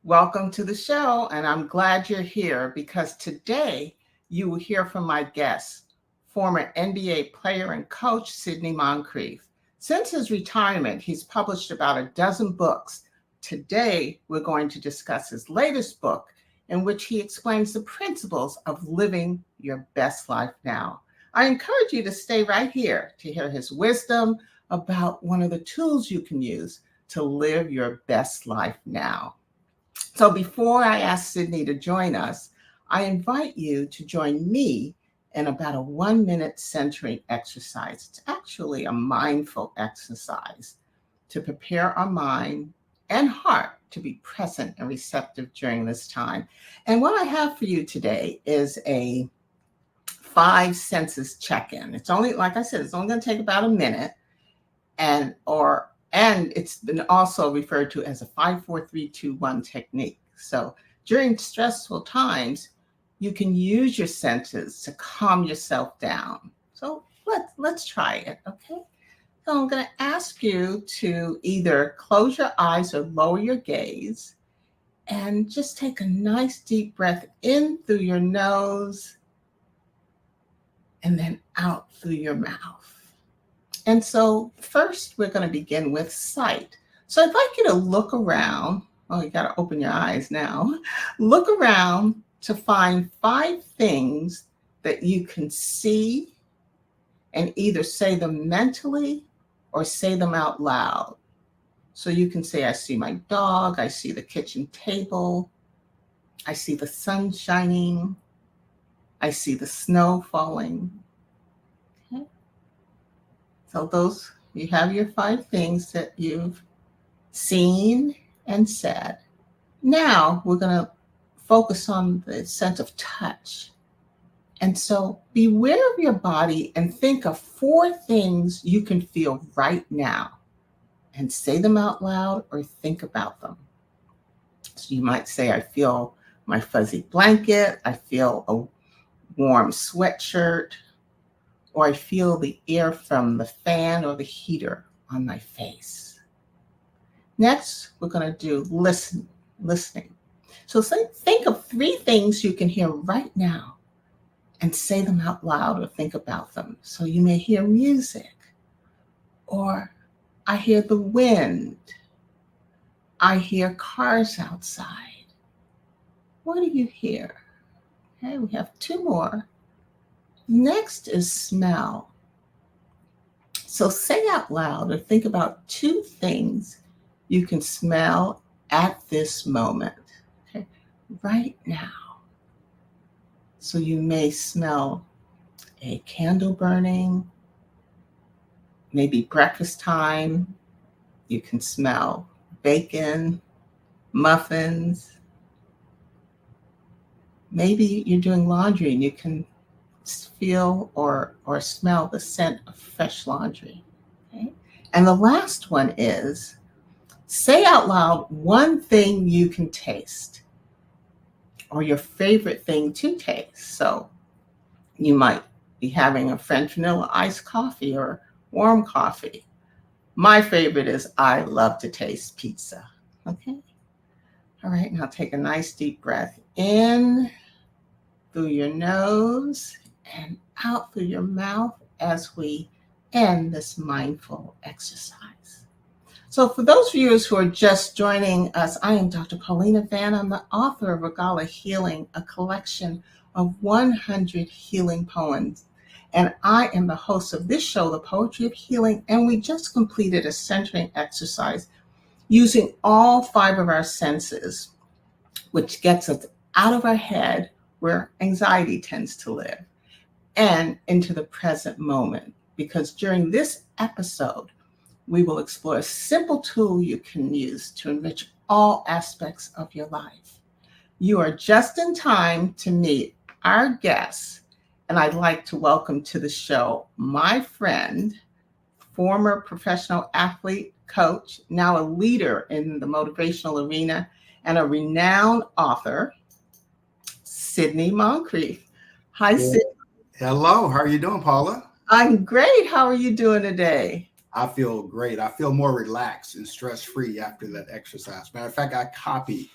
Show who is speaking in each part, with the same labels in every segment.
Speaker 1: Welcome to the show, and I'm glad you're here because today you will hear from my guest, former NBA player and coach Sidney Moncrief. Since his retirement, he's published about a dozen books. Today, we're going to discuss his latest book, in which he explains the principles of living your best life now. I encourage you to stay right here to hear his wisdom about one of the tools you can use to live your best life now. So before I ask Sidney to join us, I invite you to join me in about a 1-minute centering exercise. It's actually a mindful exercise to prepare our mind and heart to be present and receptive during this time. And what I have for you today is a 5 senses check-in. It's only, like I said, it's only going to take about a minute, and it's been also referred to as a 5-4-3-2-1 technique. So during stressful times, you can use your senses to calm yourself down. So let's try it, okay? So I'm going to ask you to either close your eyes or lower your gaze and just take a nice deep breath in through your nose and then out through your mouth. And so first, we're going to begin with sight. So I'd like you to look around. Oh, you got to open your eyes now. Look around to find 5 things that you can see and either say them mentally or say them out loud. So you can say, I see my dog. I see the kitchen table. I see the sun shining. I see the snow falling. So those, you have your 5 things that you've seen and said. Now we're going to focus on the sense of touch. And so beware of your body and think of 4 things you can feel right now and say them out loud or think about them. So you might say, I feel my fuzzy blanket. I feel a warm sweatshirt. Or I feel the air from the fan or the heater on my face. Next, we're going to do listening. So think of 3 things you can hear right now and say them out loud or think about them. So you may hear music, or I hear the wind. I hear cars outside. What do you hear? Okay, we have 2 more. Next is smell. So say out loud or think about 2 things you can smell at this moment, okay, right now. So you may smell a candle burning, maybe breakfast time. You can smell bacon, muffins. Maybe you're doing laundry and you can feel or smell the scent of fresh laundry. Okay? And the last one is say out loud 1 thing you can taste or your favorite thing to taste. So you might be having a French vanilla iced coffee or warm coffee. My favorite is I love to taste pizza. Okay. All right. Now take a nice deep breath in through your nose and out through your mouth as we end this mindful exercise. So for those viewers who are just joining us, I am Dr. Paulina Van. I'm the author of Regala Healing, a collection of 100 healing poems. And I am the host of this show, The Poetry of Healing, and we just completed a centering exercise using all 5 of our senses, which gets us out of our head where anxiety tends to live and into the present moment. Because during this episode, we will explore a simple tool you can use to enrich all aspects of your life. You are just in time to meet our guests, and I'd like to welcome to the show my friend, former professional athlete, coach, now a leader in the motivational arena, and a renowned author, Sidney Moncrief. Hi, Sidney.
Speaker 2: Hello, how are you doing, Paula?
Speaker 1: I'm great. How are you doing today?
Speaker 2: I feel great. I feel more relaxed and stress-free after that exercise. Matter of fact, I copied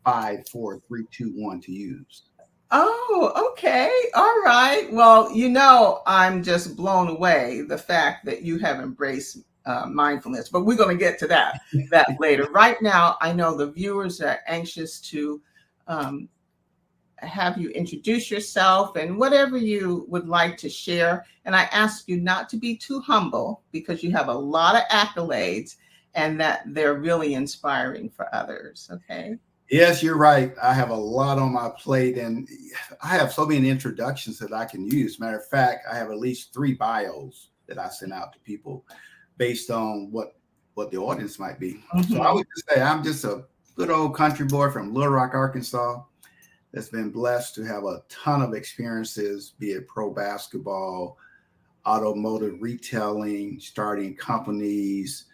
Speaker 2: 5, 4, 3, 2, 1 to use.
Speaker 1: Oh, okay. All right. Well, I'm just blown away the fact that you have embraced mindfulness, but we're going to get to that later. Right now, I know the viewers are anxious to um, have you introduce yourself and whatever you would like to share. And I ask you not to be too humble because you have a lot of accolades and that they're really inspiring for others. Okay.
Speaker 2: Yes, you're right. I have a lot on my plate, and I have so many introductions that I can use. Matter of fact, I have at least 3 bios that I send out to people based on what the audience might be.
Speaker 1: Mm-hmm.
Speaker 2: So I would just say I'm just a good old country boy from Little Rock, Arkansas, that's been blessed to have a ton of experiences, be it pro basketball, automotive retailing, starting companies,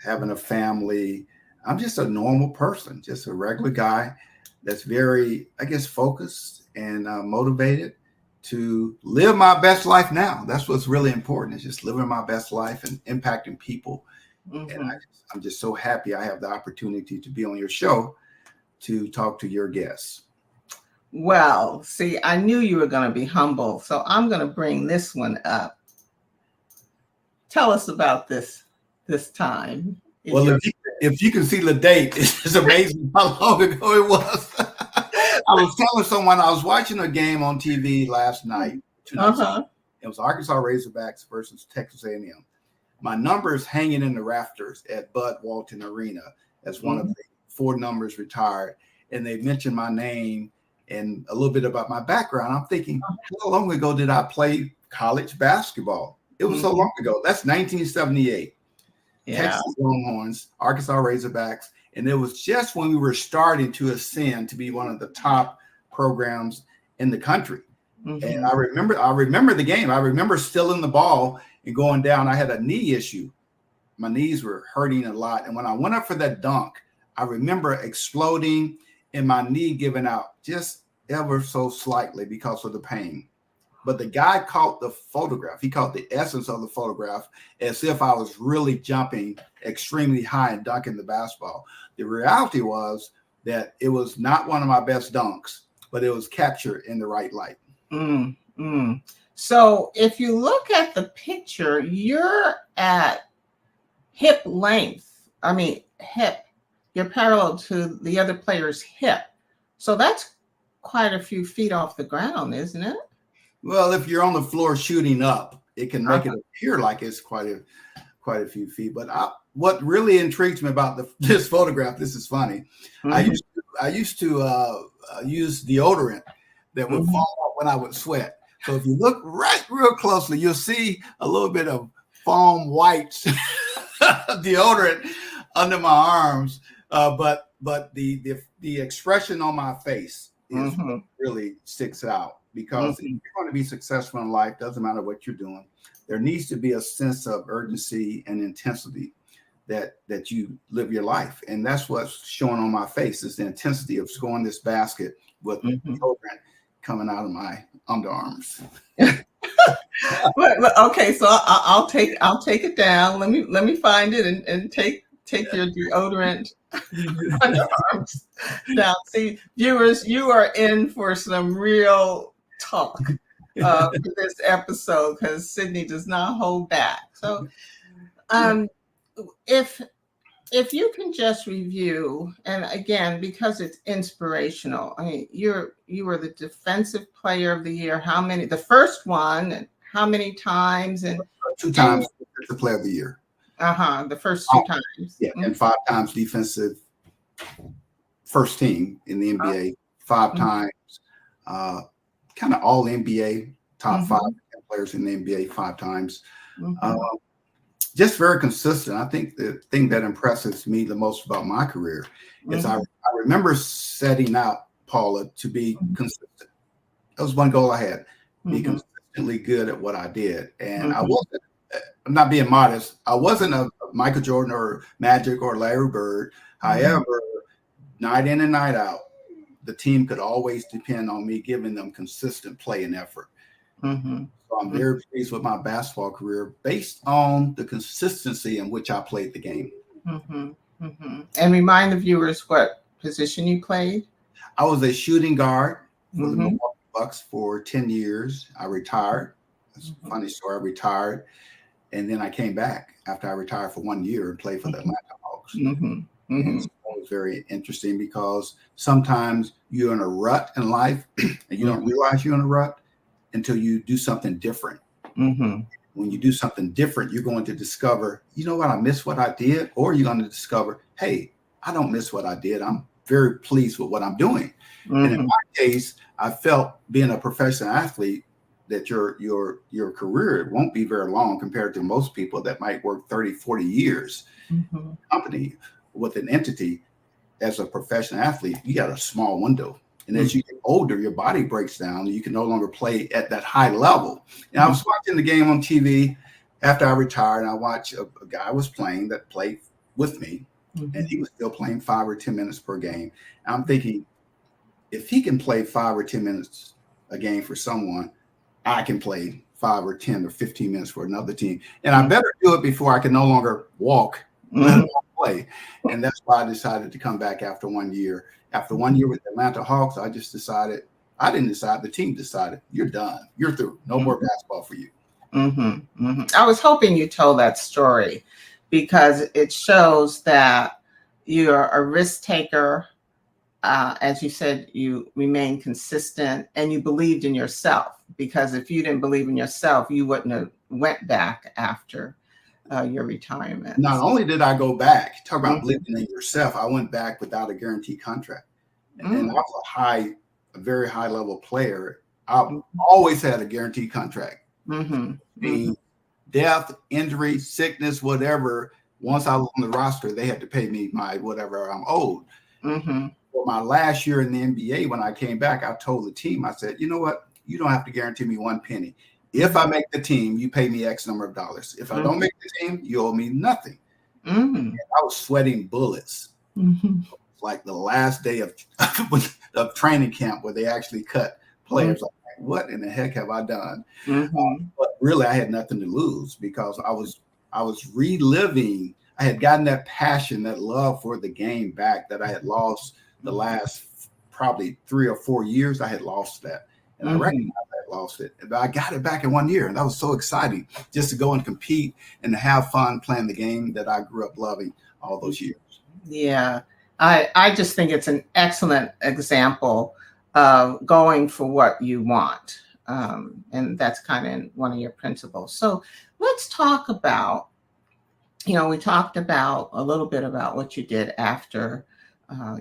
Speaker 2: having a family. I'm just a normal person, just a regular guy that's very, I guess, focused and motivated to live my best life now. That's what's really important, is just living my best life and impacting people.
Speaker 1: Mm-hmm.
Speaker 2: And I'm just so happy I have the opportunity to be on your show to talk to your guests.
Speaker 1: Well, see, I knew you were going to be humble, so I'm going to bring this one up. Tell us about this time.
Speaker 2: Well, if you can see the date, it's amazing how long ago it was. I was telling someone I was watching a game on TV last night. 2 nights ago. It was Arkansas Razorbacks versus Texas A&M. My number is hanging in the rafters at Bud Walton Arena as one of the 4 numbers retired. And they mentioned my name and a little bit about my background. I'm thinking, how long ago did I play college basketball? It was so long ago. That's 1978. Yeah. Texas Longhorns, Arkansas Razorbacks. And it was just when we were starting to ascend to be one of the top programs in the country. And I remember the game. I remember stealing the ball and going down. I had a knee issue. My knees were hurting a lot. And when I went up for that dunk, I remember exploding and my knee giving out just ever so slightly because of the pain. But the guy caught the photograph. He caught the essence of the photograph as if I was really jumping extremely high and dunking the basketball. The reality was that it was not one of my best dunks, but it was captured in the right light.
Speaker 1: So if you look at the picture, you're at hip length. I mean, hip. You're parallel to the other player's hip. So that's quite a few feet off the ground, isn't it?
Speaker 2: Well, if you're on the floor shooting up, it can make it appear like it's quite a few feet. But what really intrigues me about this photograph, this is funny. I used to use deodorant that would fall off when I would sweat. So if you look real closely, you'll see a little bit of foam white deodorant under my arms. But the expression on my face is what really sticks out. Because if you're going to be successful in life, doesn't matter what you're doing, there needs to be a sense of urgency and intensity that you live your life. And that's what's showing on my face, is the intensity of scoring this basket with deodorant coming out of my underarms.
Speaker 1: Okay, so I'll take it down. Let me find it and take your deodorant underarms down. See, viewers, you are in for some real talk for this episode because Sidney does not hold back. So, if you can just review, and again, because it's inspirational. I mean, you were the defensive player of the year. How many? The first one, and how many times? And
Speaker 2: 2 times defensive player of the year.
Speaker 1: The first 2 times.
Speaker 2: Yeah, and 5 times defensive first team in the NBA. 5 times, kind of all NBA top 5 players in the NBA 5 times. Just very consistent. I think the thing that impresses me the most about my career is I remember setting out, Paula, to be consistent. That was one goal I had, be consistently good at what I did. And I wasn't, I'm not being modest, I wasn't a Michael Jordan or Magic or Larry Bird. However, night in and night out, the team could always depend on me giving them consistent play and effort. So I'm very pleased with my basketball career based on the consistency in which I played the game.
Speaker 1: And remind the viewers what position you played?
Speaker 2: I was a shooting guard for the Milwaukee Bucks for 10 years. I retired. That's a funny story. I retired, and then I came back after I retired for 1 year and played for the Atlanta Hawks. And so it was very interesting because sometimes you're in a rut in life and you don't realize you're in a rut until you do something different. When you do something different, you're going to discover, you know what, I missed what I did, or you're going to discover, hey, I don't miss what I did. I'm very pleased with what I'm doing. And in my case, I felt being a professional athlete that your career won't be very long compared to most people that might work 30, 40 years in a company with an entity. As a professional athlete, you got a small window. And as you get older, your body breaks down and you can no longer play at that high level. And I was watching the game on TV after I retired, and I watched a guy was playing that played with me, and he was still playing 5 or 10 minutes per game. And I'm thinking, if he can play 5 or 10 minutes a game for someone, I can play 5 or 10 or 15 minutes for another team. And I better do it before I can no longer walk, let alone play. And that's why I decided to come back after 1 year. After 1 year with the Atlanta Hawks, I just decided, I didn't decide, the team decided, you're done. You're through. No more basketball for you.
Speaker 1: I was hoping you told that story because it shows that you're a risk taker. As you said, you remain consistent and you believed in yourself, because if you didn't believe in yourself, you wouldn't have went back after your retirement.
Speaker 2: Not only did I go back, talk about believing in yourself, I went back without a guaranteed contract. And I was a very high level player. I always had a guaranteed contract. Being death, injury, sickness, whatever. Once I was on the roster, they had to pay me my whatever I'm owed. For my last year in the NBA, when I came back, I told the team, I said, you know what? You don't have to guarantee me one penny. If I make the team, you pay me X number of dollars. If I don't make the team, you owe me nothing. And I was sweating bullets. Like the last day of training camp where they actually cut players. Like, what in the heck have I done? But really, I had nothing to lose because I was reliving. I had gotten that passion, that love for the game back that I had lost the last probably 3 or 4 years. I had lost that. And I recognized I had lost it. But I got it back in 1 year. And that was so exciting just to go and compete and to have fun playing the game that I grew up loving all those years.
Speaker 1: Yeah. I just think it's an excellent example of going for what you want. And that's kind of one of your principles. So let's talk about, we talked about a little bit about what you did after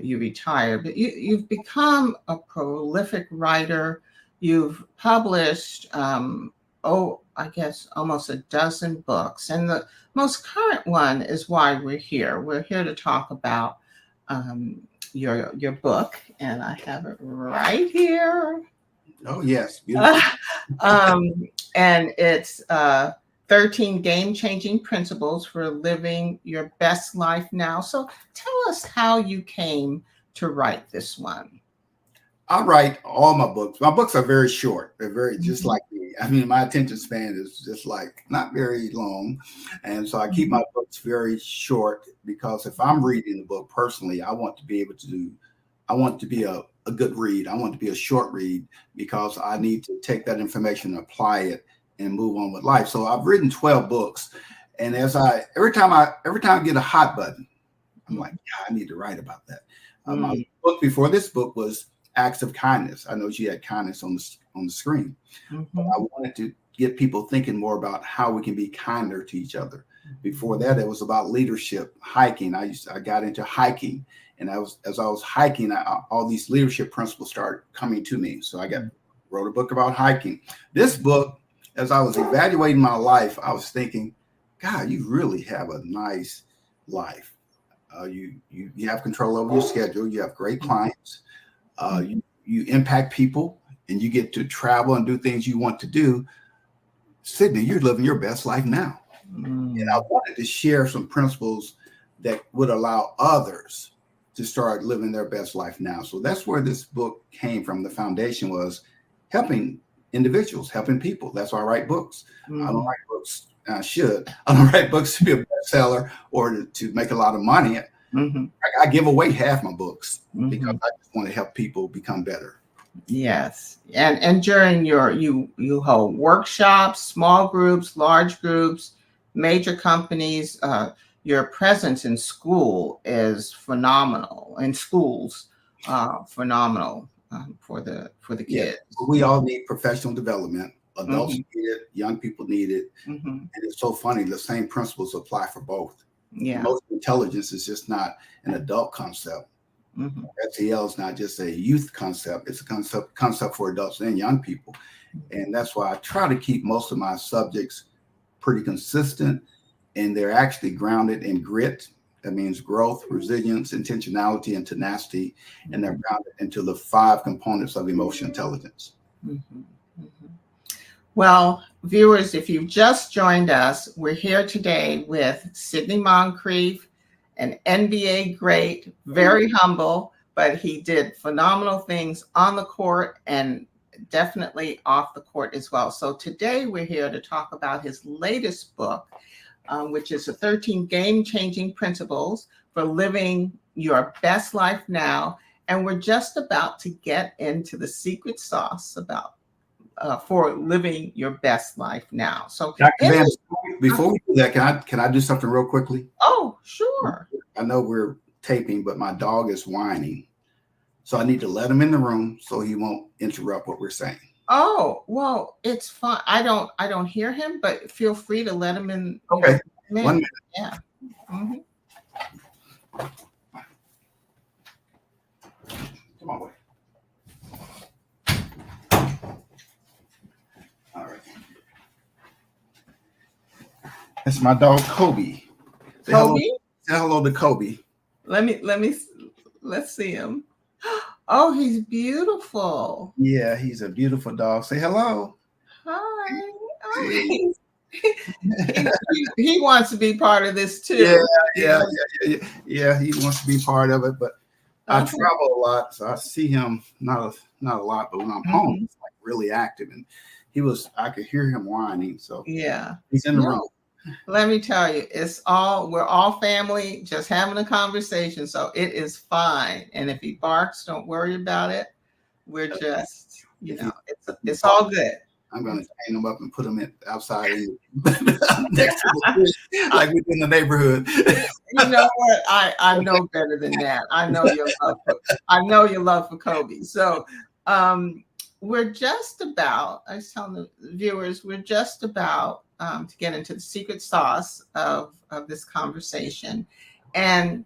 Speaker 1: you retired, but you've become a prolific writer. You've published, I guess, almost a dozen books. And the most current one is Why We're Here. We're here to talk about your book, and I have it right here.
Speaker 2: Oh, yes. Beautiful.
Speaker 1: And it's 13 game-changing principles for living your best life now. So tell us how you came to write this one.
Speaker 2: I write all my books. My books are very short. They're very just like me. I mean, my attention span is just like not very long. And so I keep my books very short because if I'm reading the book personally, I want to be able to I want to be a good read. I want to be a short read because I need to take that information and apply it and move on with life. So I've written 12 books. And every time I get a hot button, I'm like, yeah, I need to write about that. My book before this book was Acts of Kindness. I know she had kindness on the screen. But I wanted to get people thinking more about how we can be kinder to each other. Before that, it was about leadership, hiking. I got into hiking, and as I was hiking, all these leadership principles started coming to me. So I wrote a book about hiking. This book, as I was evaluating my life, I was thinking, God, you really have a nice life. You have control over your schedule. You have great clients. You impact people, and you get to travel and do things you want to do. Sidney, you're living your best life now. And I wanted to share some principles that would allow others to start living their best life now. So that's where this book came from. The foundation was helping individuals, helping people. That's why I write books. I don't write books. I don't write books to be a bestseller or to make a lot of money.
Speaker 1: Mm-hmm.
Speaker 2: I give away half my books because
Speaker 1: Mm-hmm.
Speaker 2: I just want to help people become better.
Speaker 1: Yes. And during you hold workshops, small groups, large groups, major companies, your presence in school is phenomenal. In schools, phenomenal for the
Speaker 2: Yeah,
Speaker 1: kids.
Speaker 2: we all need professional development. Adults
Speaker 1: Mm-hmm.
Speaker 2: need it, young people need it.
Speaker 1: Mm-hmm.
Speaker 2: And it's so funny, the same principles apply for both.
Speaker 1: Yeah.
Speaker 2: Emotional intelligence is just not an adult concept.
Speaker 1: Mm-hmm.
Speaker 2: SEL is not just a youth concept, it's a concept for adults and young people. And that's why I try to keep most of my subjects pretty consistent, and they're actually grounded in grit. That means growth, resilience, intentionality, and tenacity. And they're grounded into the 5 components of emotional intelligence.
Speaker 1: Mm-hmm. Mm-hmm. Well, viewers, if you've just joined us, we're here today with Sidney Moncrief, an NBA great, very humble, but he did phenomenal things on the court and definitely off the court as well. So today we're here to talk about his latest book, which is the 13 game-changing principles for living your best life now. And we're just about to get into the secret sauce about for living your best life now. So,
Speaker 2: Dr. Van, before we do that, can I do something real quickly?
Speaker 1: Oh, sure.
Speaker 2: I know we're taping, but my dog is whining, so I need to let him in the room so he won't interrupt what we're saying.
Speaker 1: Oh, well, it's fine. I don't hear him, but feel free to let him in.
Speaker 2: Okay. 1 minute.
Speaker 1: Yeah. Mm-hmm.
Speaker 2: Come on, wait. All right. That's my dog, Kobe. Say
Speaker 1: Kobe?
Speaker 2: Say hello to Kobe.
Speaker 1: Let's see him. Oh, he's beautiful.
Speaker 2: Yeah, he's a beautiful dog. Say hello.
Speaker 1: Hi. Oh, he wants to be part of this too.
Speaker 2: Yeah. He wants to be part of it, but I travel a lot, so I see him not a lot. But when I'm home, he's like really active, and I could hear him whining. So
Speaker 1: yeah,
Speaker 2: he's in the room.
Speaker 1: Let me tell you, we're all family, just having a conversation. So it is fine. And if he barks, don't worry about it. We're just, it's all good.
Speaker 2: I'm going to chain him up and put him outside next to the tree, like we do in the neighborhood.
Speaker 1: You know what? I know better than that. I know your love for Kobe. So we're just about, I was telling the viewers, we're just about to get into the secret sauce of this conversation. And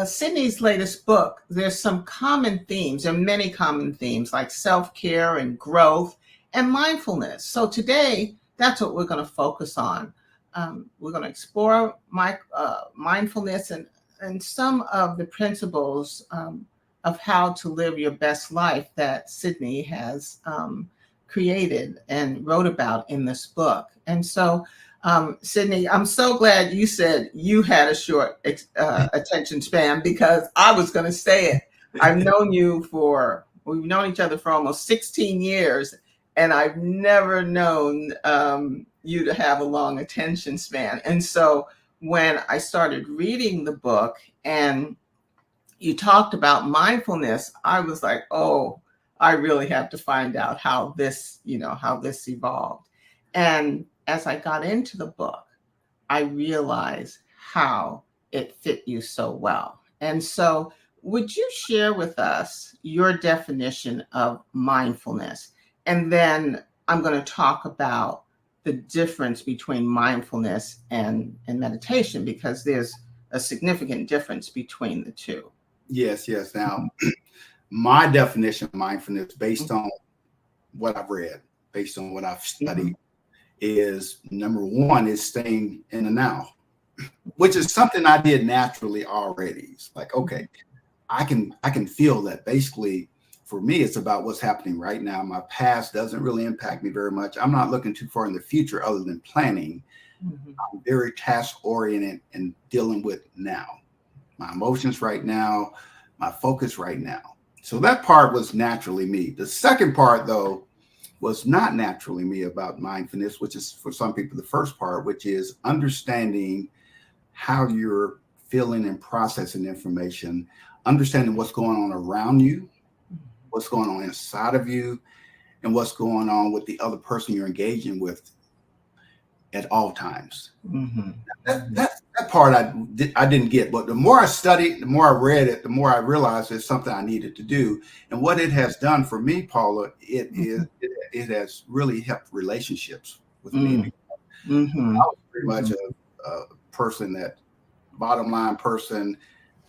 Speaker 1: Sidney's latest book, there's some common themes, and many common themes like self-care and growth and mindfulness. So today, that's what we're going to focus on. We're going to explore mindfulness and some of the principles of how to live your best life that Sidney has created and wrote about in this book. And so, Sidney, I'm so glad you said you had a short attention span, because I was going to say it. We've known each other for almost 16 years, and I've never known you to have a long attention span. And so when I started reading the book and you talked about mindfulness, I was like, oh, I really have to find out how this evolved. And as I got into the book, I realized how it fit you so well. And so would you share with us your definition of mindfulness? And then I'm going to talk about the difference between mindfulness and meditation, because there's a significant difference between the two.
Speaker 2: Yes. Now, my definition of mindfulness, based on what I've read, based on what I've studied, is number one is staying in the now, which is something I did naturally already. It's like, okay, I can feel that. Basically, for me, it's about what's happening right now. My past doesn't really impact me very much. I'm not looking too far in the future other than planning. I'm very task oriented and dealing with now. My emotions right now, my focus right now. So that part was naturally me. The second part, though, was not naturally me about mindfulness, which is for some people the first part, which is understanding how you're feeling and processing information, understanding what's going on around you, what's going on inside of you, and what's going on with the other person you're engaging with at all times.
Speaker 1: Mm-hmm.
Speaker 2: That part I didn't get, but the more I studied, the more I read it, the more I realized it's something I needed to do. And what it has done for me, Paula, it has really helped relationships with me.
Speaker 1: Mm-hmm.
Speaker 2: I was pretty much a person that, bottom line person,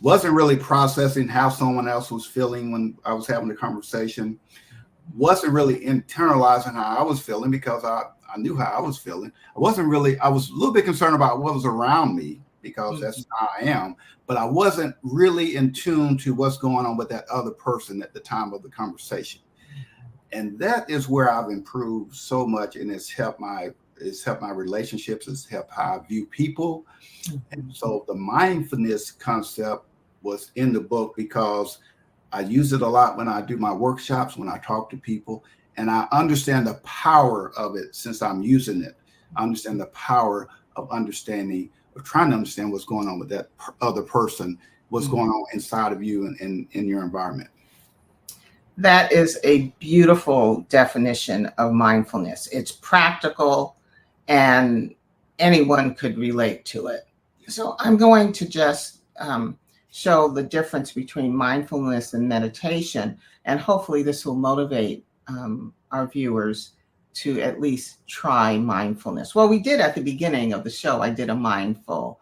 Speaker 2: wasn't really processing how someone else was feeling when I was having the conversation, wasn't really internalizing how I was feeling because I knew how I was feeling. I was a little bit concerned about what was around me because that's how I am, but I wasn't really in tune to what's going on with that other person at the time of the conversation. And that is where I've improved so much, and it's helped my relationships, it's helped how I view people. And so the mindfulness concept was in the book because I use it a lot when I do my workshops, when I talk to people, and I understand the power of it since I'm using it. I understand the power of understanding, or trying to understand what's going on with that other person, what's going on inside of you and in your environment.
Speaker 1: That is a beautiful definition of mindfulness. It's practical and anyone could relate to it. So I'm going to just show the difference between mindfulness and meditation, and hopefully this will motivate our viewers to at least try mindfulness. Well, we did at the beginning of the show, I did a mindfulness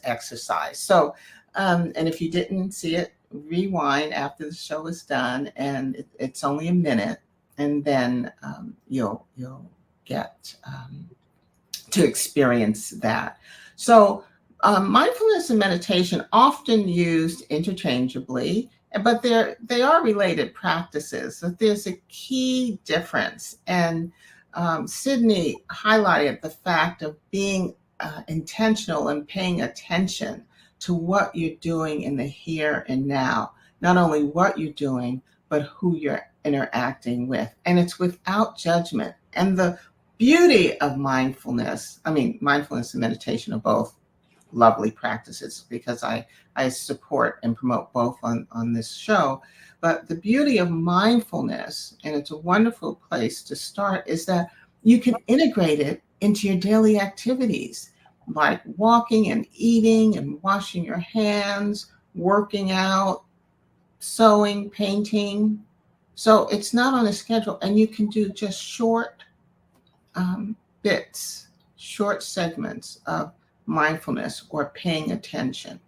Speaker 1: exercise. So, and if you didn't see it, rewind after the show is done, and it's only a minute, and then you'll get to experience that. So mindfulness and meditation often used interchangeably, but they are related practices. So there's a key difference, and Sidney highlighted the fact of being intentional and paying attention to what you're doing in the here and now. Not only what you're doing, but who you're interacting with. And it's without judgment. And the beauty of mindfulness and meditation are both lovely practices because I support and promote both on this show. But the beauty of mindfulness, and it's a wonderful place to start, is that you can integrate it into your daily activities, like walking and eating and washing your hands, working out, sewing, painting. So it's not on a schedule, and you can do just short bits, short segments of mindfulness or paying attention.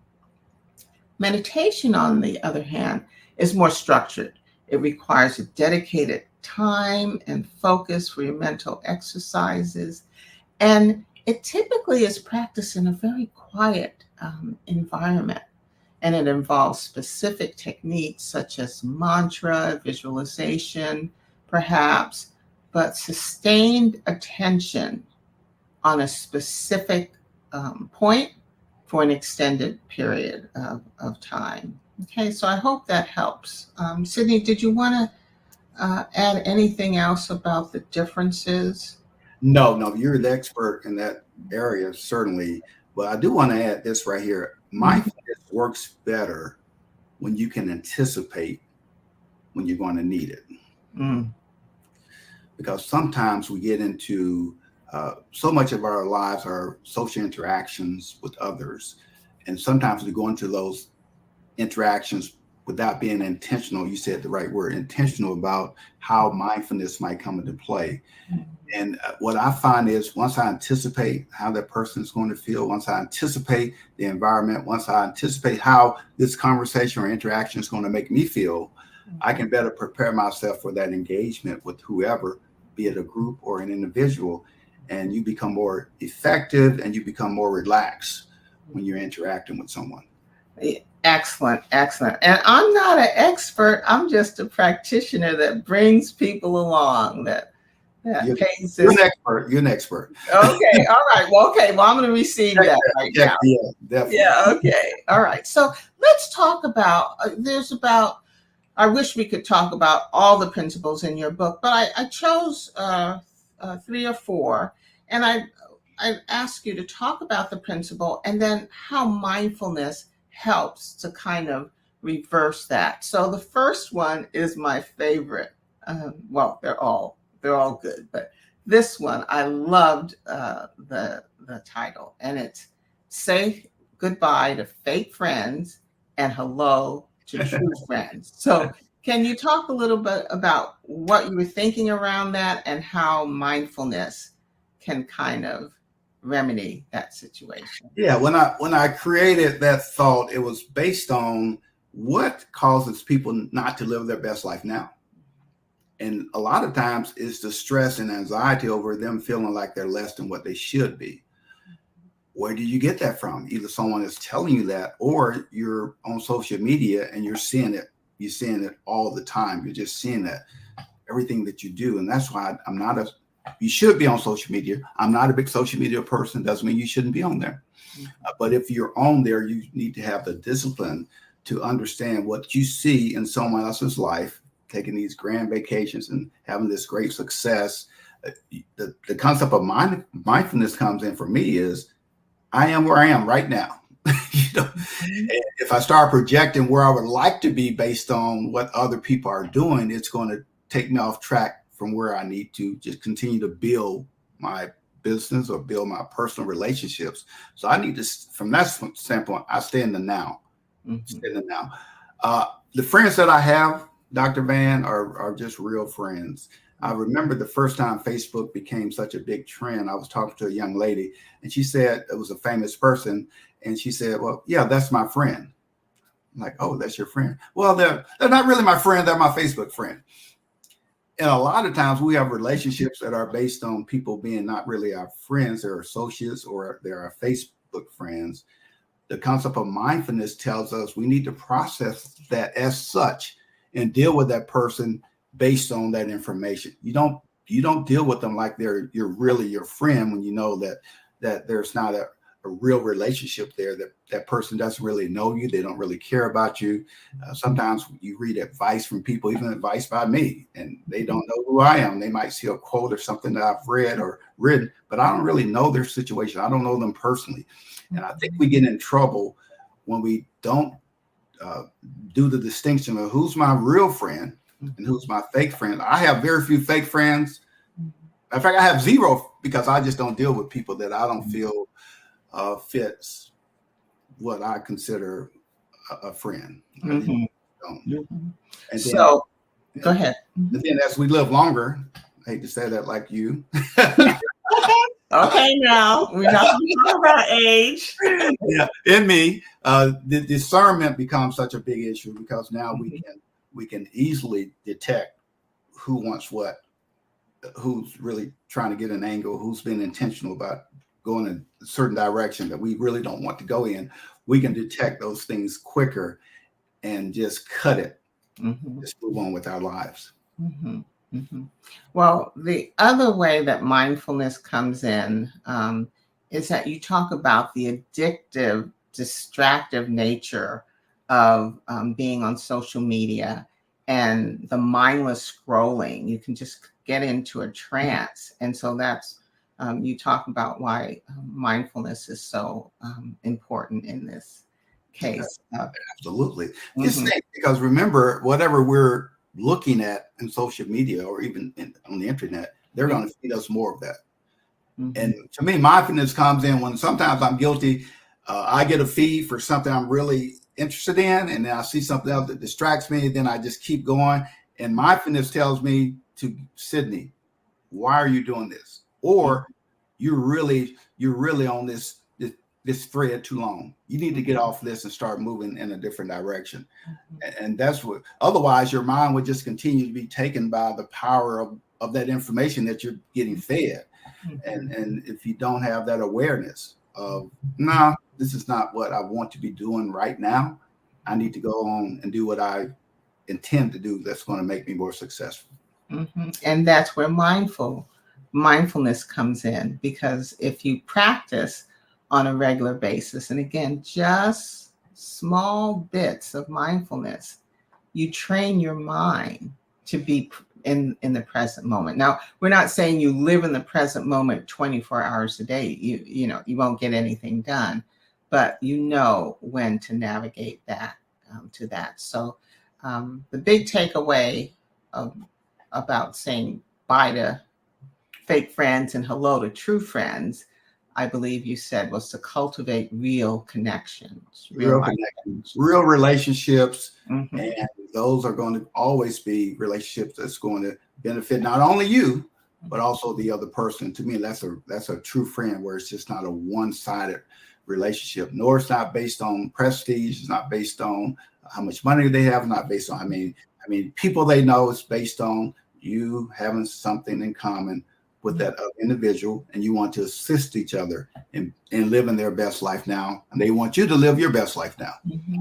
Speaker 1: Meditation, on the other hand, is more structured. It requires a dedicated time and focus for your mental exercises, and it typically is practiced in a very quiet environment, and it involves specific techniques such as mantra, visualization, perhaps, but sustained attention on a specific point for an extended period of time. Okay, so I hope that helps. Sidney, did you want to add anything else about the differences?
Speaker 2: No, you're the expert in that area, certainly. But I do want to add this right here. Mindfulness works better when you can anticipate when you're going to need it. Because sometimes we get into so much of our lives are social interactions with others. And sometimes we go into those interactions without being intentional. You said the right word, intentional, about how mindfulness might come into play. And what I find is once I anticipate how that person is going to feel, once I anticipate the environment, once I anticipate how this conversation or interaction is going to make me feel, I can better prepare myself for that engagement with whoever, be it a group or an individual. And you become more effective and you become more relaxed when you're interacting with someone.
Speaker 1: Excellent. And I'm not an expert. I'm just a practitioner that brings people along.
Speaker 2: You're an expert.
Speaker 1: Okay. All right. Well, I'm going to receive that right now.
Speaker 2: Yeah, definitely.
Speaker 1: Yeah. Okay. All right. So let's talk about, I wish we could talk about all the principles in your book, but I chose 3 or 4, and I I'd ask you to talk about the principle and then how mindfulness helps to kind of reverse that. So the first one is my favorite. Well, they're all good, but this one I loved the title, and it's "Say Goodbye to Fake Friends and Hello to True Friends." So can you talk a little bit about what you were thinking around that and how mindfulness can kind of remedy that situation?
Speaker 2: Yeah, when I created that thought, it was based on what causes people not to live their best life now. And a lot of times it's the stress and anxiety over them feeling like they're less than what they should be. Where do you get that from? Either someone is telling you that, or you're on social media and you're seeing it. You're seeing it all the time. You're just seeing that everything that you do. And that's why you should be on social media. I'm not a big social media person. Doesn't mean you shouldn't be on there. But if you're on there, you need to have the discipline to understand what you see in someone else's life, taking these grand vacations and having this great success. The concept of mindfulness comes in for me is I am where I am right now. If I start projecting where I would like to be based on what other people are doing, it's going to take me off track from where I need to just continue to build my business or build my personal relationships. So I need to, from that standpoint, I stay in the now. Stay in the now. The friends that I have, Dr. Van, are just real friends. I remember the first time Facebook became such a big trend. I was talking to a young lady, and she said it was a famous person, and she said, "Well, yeah, that's my friend." I'm like, "Oh, that's your friend?" Well, they're not really my friend. They're my Facebook friend. And a lot of times we have relationships that are based on people being not really our friends, they're associates, or they're our Facebook friends. The concept of mindfulness tells us we need to process that as such and deal with that person based on that information. You don't deal with them like you're really your friend when you know that there's not a real relationship there, that person doesn't really know you, they don't really care about you. Sometimes you read advice from people, even advice by me, and they don't know who I am. They might see a quote or something that I've read or written, but I don't really know their situation. I don't know them personally. And I think we get in trouble when we don't do the distinction of who's my real friend and who's my fake friend. I have very few fake friends. In fact, I have zero, because I just don't deal with people that I don't feel fits what I consider a friend. And
Speaker 1: So go ahead.
Speaker 2: And then as we live longer, I hate to say that like you.
Speaker 1: Okay, now we're not talking about age.
Speaker 2: Yeah, in me, the discernment becomes such a big issue, because now we can easily detect who wants what, who's really trying to get an angle, who's been intentional about going in a certain direction that we really don't want to go in. We can detect those things quicker and just cut it, just move on with our lives.
Speaker 1: Well, the other way that mindfulness comes in is that you talk about the addictive, distractive nature of being on social media and the mindless scrolling. You can just get into a trance. And so that's, you talk about why mindfulness is so important in this case.
Speaker 2: Absolutely. Just think, because remember, whatever we're looking at in social media or even on the internet, they're going to feed us more of that. And to me, mindfulness comes in when sometimes I'm guilty. I get a feed for something I'm really interested in, and then I see something else that distracts me, and then I just keep going. And mindfulness tells me to, Sidney, why are you doing this? Or you're really on this thread too long. You need to get off this and start moving in a different direction. And that's what, otherwise your mind would just continue to be taken by the power of that information that you're getting fed. And if you don't have that awareness of, nah, this is not what I want to be doing right now, I need to go on and do what I intend to do that's going to make me more successful.
Speaker 1: And that's where mindfulness comes in, because if you practice on a regular basis, and again, just small bits of mindfulness, you train your mind to be in the present moment. Now, we're not saying you live in the present moment 24 hours a day. You know, you won't get anything done, but you know when to navigate that to that. So the big takeaway about saying bye to fake friends and hello to true friends, I believe you said, was to cultivate real connections, real
Speaker 2: connections, real relationships.
Speaker 1: Mm-hmm.
Speaker 2: And those are going to always be relationships that's going to benefit not only you, but also the other person. To me, that's a true friend, where it's just not a one-sided relationship, nor it's not based on prestige. It's not based on how much money they have, not based on, I mean, people they know. It's based on you having something in common with that other individual, and you want to assist each other in living their best life now, and they want you to live your best life now.
Speaker 1: Mm-hmm.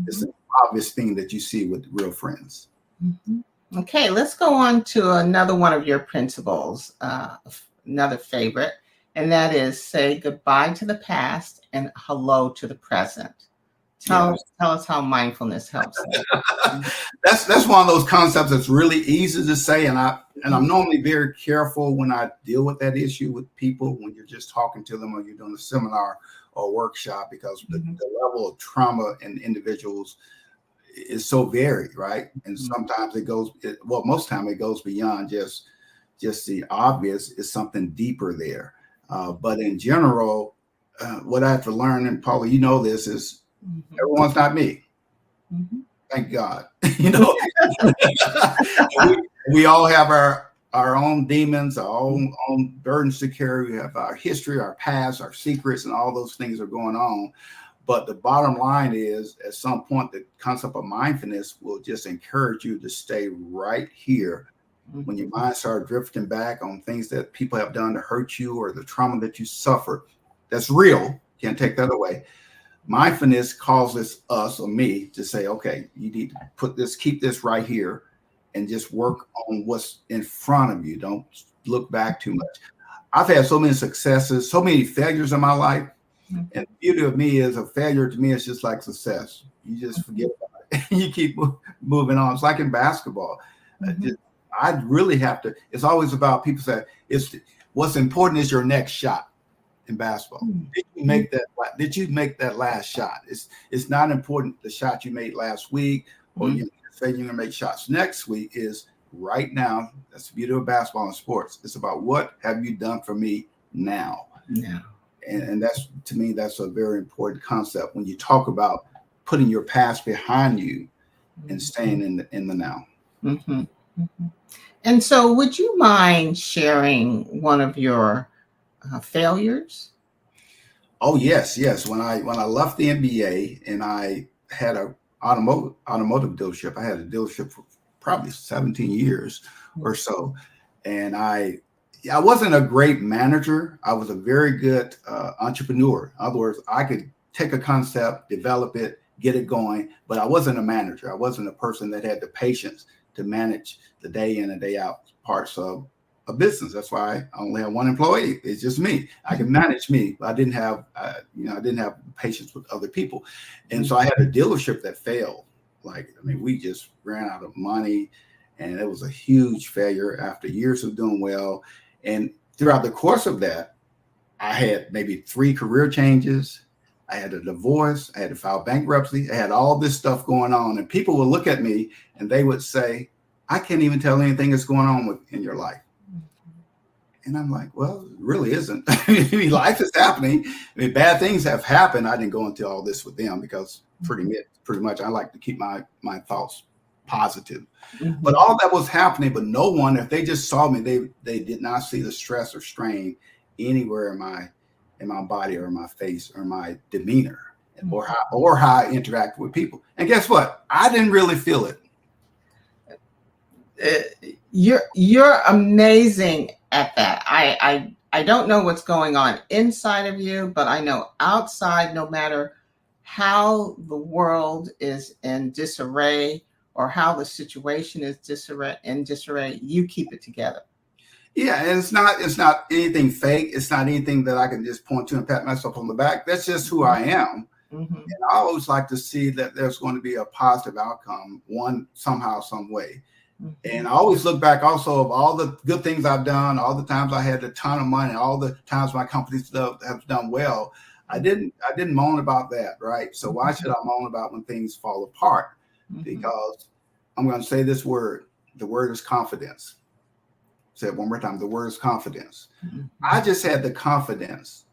Speaker 2: It's an obvious thing that you see with real friends.
Speaker 1: Mm-hmm. Okay, let's go on to another one of your principles, another favorite, and that is say goodbye to the past and hello to the present. Tell us how mindfulness helps.
Speaker 2: That's one of those concepts that's really easy to say, and I'm normally very careful when I deal with that issue with people, when you're just talking to them or you're doing a seminar or a workshop, because the level of trauma in individuals is so varied, right? And sometimes most time it goes beyond just the obvious. Is something deeper there. But in general, what I have to learn, and Paula, you know this, is everyone's not me. Thank God. You know, we all have our own demons, our own burdens to carry. We have our history, our past, our secrets, and all those things are going on. But the bottom line is, at some point, the concept of mindfulness will just encourage you to stay right here. When your mind starts drifting back on things that people have done to hurt you, or the trauma that you suffered, that's real. Can't take that away. Mindfulness causes us, or me, to say, okay, you need to keep this right here, and just work on what's in front of you. Don't look back too much. I've had so many successes, so many failures in my life. And the beauty of me is, a failure to me is just like success. You just forget about it. You keep moving on. It's like in basketball. I really have to. It's always about, people say, what's important is your next shot in basketball. Did you make that? Did you make that last shot? It's not important the shot you made last week, or you say you're gonna make shots next week. Is right now. That's the beauty of basketball and sports. It's about, what have you done for me now?
Speaker 1: Yeah.
Speaker 2: And that's, to me, that's a very important concept when you talk about putting your past behind you and staying in the now.
Speaker 1: And so, would you mind sharing one of your failures?
Speaker 2: Oh, yes. When I left the NBA and I had a automotive dealership, I had a dealership for probably 17 years or so, and I wasn't a great manager. I was a very good entrepreneur. In other words, I could take a concept, develop it, get it going, but I wasn't a manager. I wasn't a person that had the patience to manage the day in and day out parts of a business. That's why I only have one employee. It's just me. I can manage me, but I didn't have, I didn't have patience with other people. And so I had a dealership that failed. We just ran out of money, and it was a huge failure after years of doing well. And throughout the course of that, I had maybe 3 career changes. I had a divorce. I had to file bankruptcy. I had all this stuff going on, and people would look at me and they would say, I can't even tell anything that's going on in your life. And I'm like, well, it really isn't. Life is happening. Bad things have happened. I didn't go into all this with them, because pretty much I like to keep my thoughts positive. But all that was happening, but no one, if they just saw me, they did not see the stress or strain anywhere in my body or my face or my demeanor, or how I interact with people. And guess what? I didn't really feel it.
Speaker 1: You're amazing at that. I don't know what's going on inside of you, but I know outside, no matter how the world is in disarray or how the situation is in disarray, you keep it together.
Speaker 2: Yeah, and it's not anything fake. It's not anything that I can just point to and pat myself on the back. That's just who I am. And I always like to see that there's going to be a positive outcome, somehow, some way. And I always look back also of all the good things I've done, all the times I had a ton of money, all the times my company stuff have done well. I didn't moan about that, right? So why should I moan about when things fall apart? Because I'm going to say this word. The word is confidence. Say it one more time. The word is confidence. I just had the confidence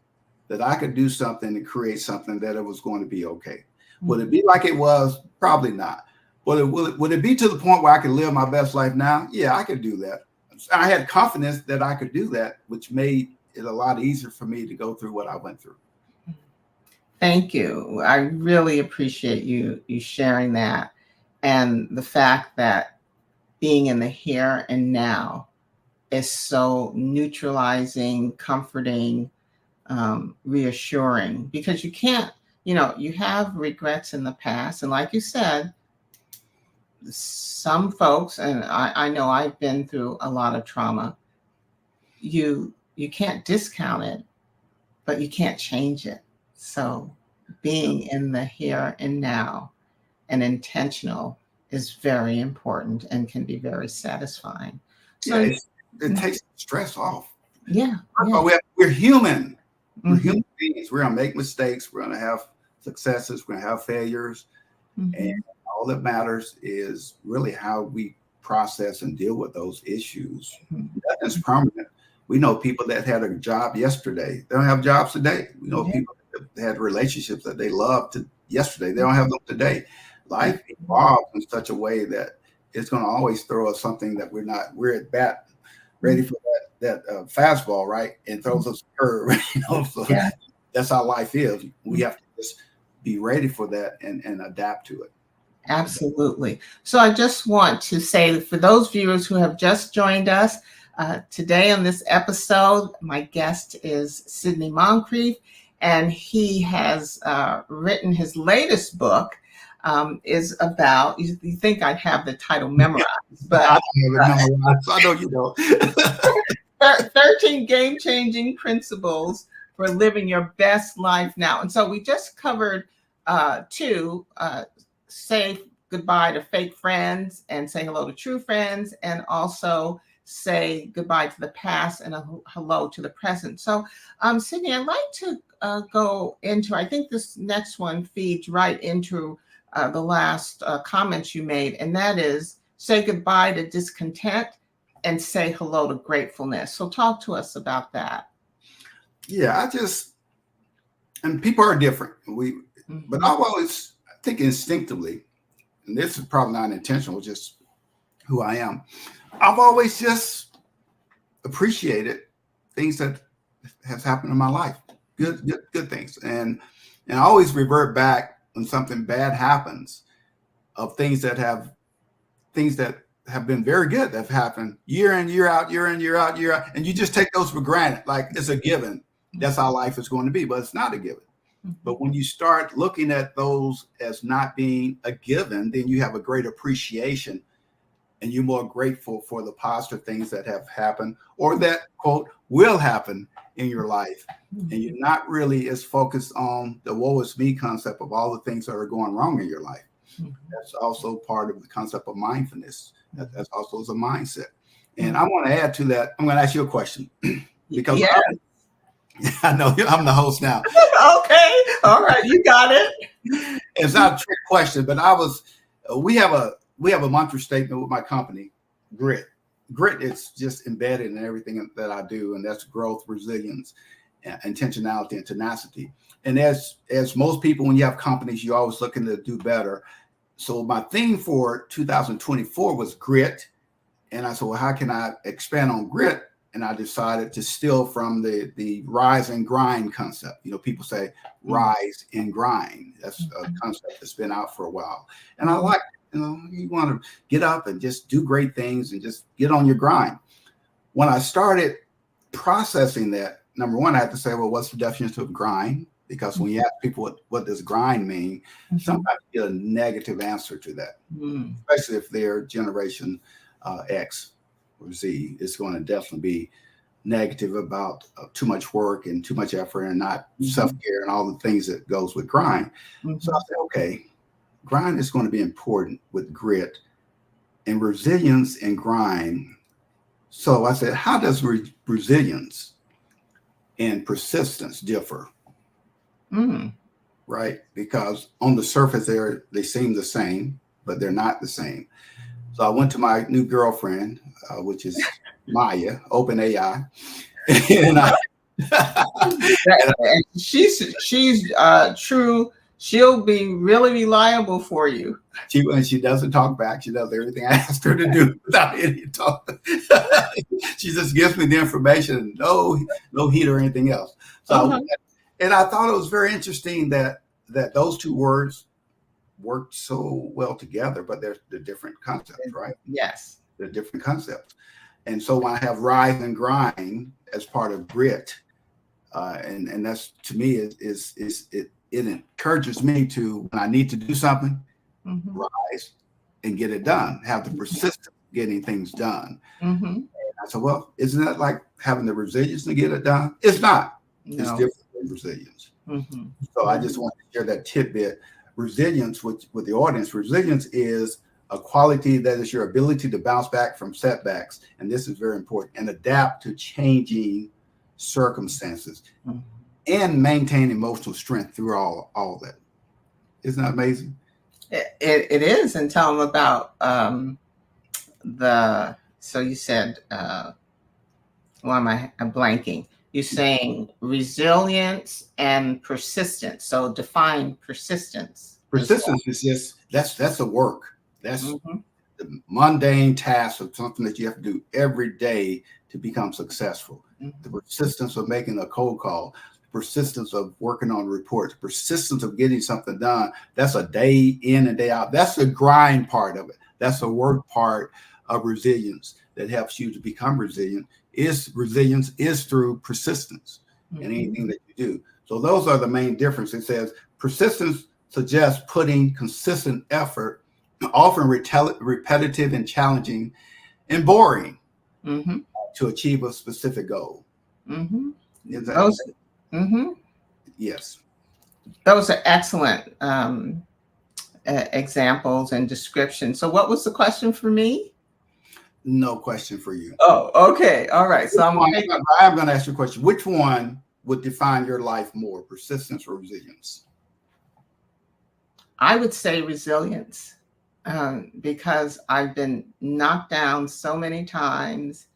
Speaker 2: that I could do something and create something that it was going to be okay. Would it be like it was? Probably not. Would it be to the point where I could live my best life now? Yeah, I could do that. I had confidence that I could do that, which made it a lot easier for me to go through what I went through.
Speaker 1: Thank you. I really appreciate you sharing that, and the fact that being in the here and now is so neutralizing, comforting, reassuring, because you can't, you have regrets in the past. And like you said, some folks, and I know I've been through a lot of trauma, you can't discount it, but you can't change it. So being in the here and now and intentional is very important and can be very satisfying. So
Speaker 2: yeah, it takes stress off.
Speaker 1: Yeah.
Speaker 2: We're human. We're human beings. We're going to make mistakes. We're going to have successes. We're going to have failures. And all that matters is really how we process and deal with those issues. Nothing's permanent. We know people that had a job yesterday. They don't have jobs today. We know people that had relationships that they loved yesterday. They don't have them today. Life evolves in such a way that it's going to always throw us something that we're at bat, ready for that fastball, right? And throws us a curve. So that's how life is. We have to just be ready for that and adapt to it.
Speaker 1: Absolutely. So I just want to say, for those viewers who have just joined us, today on this episode, my guest is Sidney Moncrief, and he has written his latest book. Is about, you think I'd have the title memorized, but
Speaker 2: I don't have it memorized. I know you don't.
Speaker 1: 13 game-changing principles for living your best life now. And so we just covered two, say goodbye to fake friends and say hello to true friends, and also say goodbye to the past and a hello to the present. So Sidney, I'd like to go into, I think this next one feeds right into the last comments you made, and that is say goodbye to discontent and say hello to gratefulness. So talk to us about that.
Speaker 2: Yeah, and people are different. But I've always, I think instinctively, and this is probably not intentional, just who I am. I've always just appreciated things that has happened in my life, good things, and I always revert back when something bad happens, of things that have been very good that have happened year in, year out, and you just take those for granted, like it's a given. That's how life is going to be, but it's not a given. But when you start looking at those as not being a given, then you have a great appreciation, and you're more grateful for the positive things that have happened or that, quote, will happen in your life. And you're not really as focused on the woe is me concept of all the things that are going wrong in your life. That's also part of the concept of mindfulness. That's also as a mindset. And I want to add to that. I'm going to ask you a question because I know I'm the host now.
Speaker 1: Okay. All right. You got it.
Speaker 2: It's not a trick question, but we have a mantra statement with my company, grit. Grit is just embedded in everything that I do, and that's growth, resilience, intentionality, and tenacity. And as most people, when you have companies, you're always looking to do better. So my theme for 2024 was grit. And I said, well, how can I expand on grit? And I decided to steal from the rise and grind concept. People say rise and grind. That's a concept that's been out for a while. And I like, you want to get up and just do great things and just get on your grind. When I started processing that, number one, I had to say, well, what's the definition of grind? Because when you ask people what does grind mean, sometimes you get a negative answer to that, especially if they're generation X or Z. It's going to definitely be negative about too much work and too much effort and not self-care and all the things that goes with grind. So I said, okay, grind is going to be important with grit. and resilience and grind. So I said, how does resilience and persistence differ? Right? Because on the surface, they seem the same, but they're not the same. So I went to my new girlfriend, which is Maya, OpenAI,
Speaker 1: and she's true. She'll be really reliable for you.
Speaker 2: She doesn't talk back. She does everything I asked her to do without any talk. She just gives me the information, no heat or anything else. So, and I thought it was very interesting that those two words worked so well together, but they're different concepts, right?
Speaker 1: Yes,
Speaker 2: they're different concepts. And so when I have rise and grind as part of grit, and that's, to me, it encourages me to, when I need to do something, rise and get it done, have the persistence getting things done. And I said, well, isn't that like having the resilience to get it done? It's not. No. It's different than resilience. So I just want to share that tidbit. Resilience with the audience. Resilience is a quality that is your ability to bounce back from setbacks, and this is very important, and adapt to changing circumstances and maintain emotional strength through all that. Isn't that amazing?
Speaker 1: It is. And tell them about so you said, why am I'm blanking? You're saying resilience and persistence. So define persistence.
Speaker 2: Persistence is just, that's the work. That's the mundane task of something that you have to do every day to become successful. The persistence of making a cold call, the persistence of working on reports, persistence of getting something done. That's a day in and day out. That's the grind part of it. That's the work part of resilience that helps you to become resilient. Resilience is through persistence in anything that you do. So those are the main differences. It says persistence suggests putting consistent effort, often repetitive and challenging and boring, to achieve a specific goal. Yes.
Speaker 1: Those are excellent examples and descriptions. So what was the question for me?
Speaker 2: No question for you.
Speaker 1: Oh, okay. All right. So I'm
Speaker 2: going to ask you a question. Which one would define your life more, persistence or resilience?
Speaker 1: I would say resilience, because I've been knocked down so many times,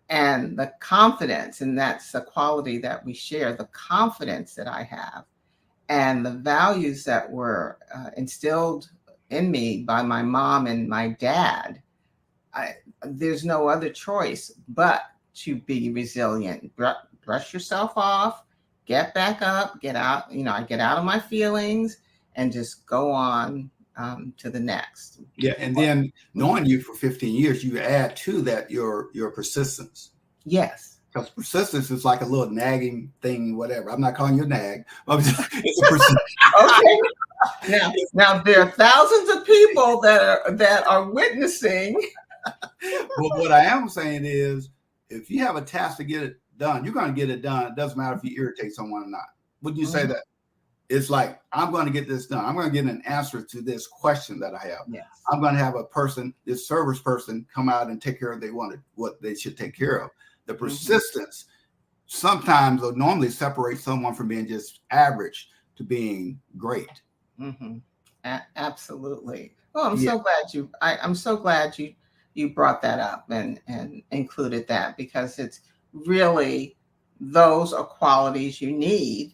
Speaker 1: and the confidence, and that's a quality that we share, the confidence that I have and the values that were instilled in me by my mom and my dad. There's no other choice but to be resilient. Brush yourself off, get back up, get out. I get out of my feelings and just go on to the next.
Speaker 2: Yeah, and then knowing you for 15 years, you add to that your persistence.
Speaker 1: Yes.
Speaker 2: Because persistence is like a little nagging thing, whatever. I'm not calling you a nag. It's a persistence.
Speaker 1: Okay. Now there are thousands of people that are witnessing.
Speaker 2: Well, what I am saying is, if you have a task to get it done, you're going to get it done. It doesn't matter if you irritate someone or not. Wouldn't you say that? It's like, I'm going to get this done. I'm going to get an answer to this question that I have.
Speaker 1: Yes.
Speaker 2: I'm going to have a person, this service person, come out and take care of what they should take care of. The persistence sometimes or normally separates someone from being just average to being great.
Speaker 1: Absolutely. Well, I'm so glad you brought that up and included that, because it's really, those are qualities you need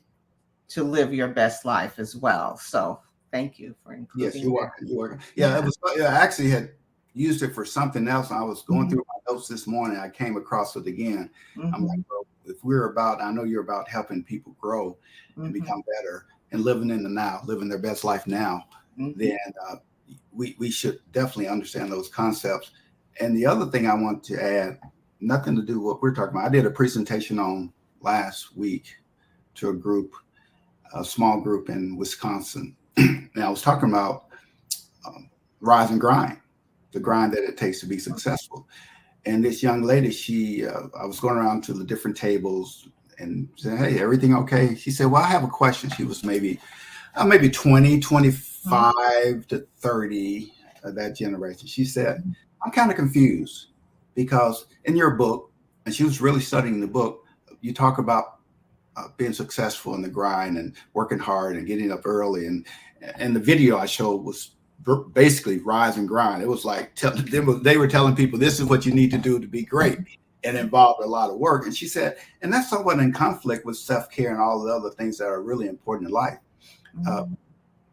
Speaker 1: to live your best life as well. So thank you for including.
Speaker 2: Yes, you're welcome. Yeah, it was. I actually had used it for something else. I was going through my notes this morning. I came across it again. I'm like, bro, if I know you're about helping people grow and become better and living in the now, living their best life now, then we should definitely understand those concepts. And the other thing I want to add, nothing to do with what we're talking about. I did a presentation on last week to a small group in Wisconsin. And I was talking about rise and grind, the grind that it takes to be successful. And this young lady, I was going around to the different tables and said, hey, everything okay? She said, well, I have a question. She was maybe 20, 25 to 30 of that generation. She said, I'm kind of confused because in your book, and she was really studying the book, you talk about being successful in the grind and working hard and getting up early. And the video I showed was basically rise and grind. It was like they were telling people this is what you need to do to be great, and involved a lot of work. And she said, and that's somewhat in conflict with self-care and all the other things that are really important in life.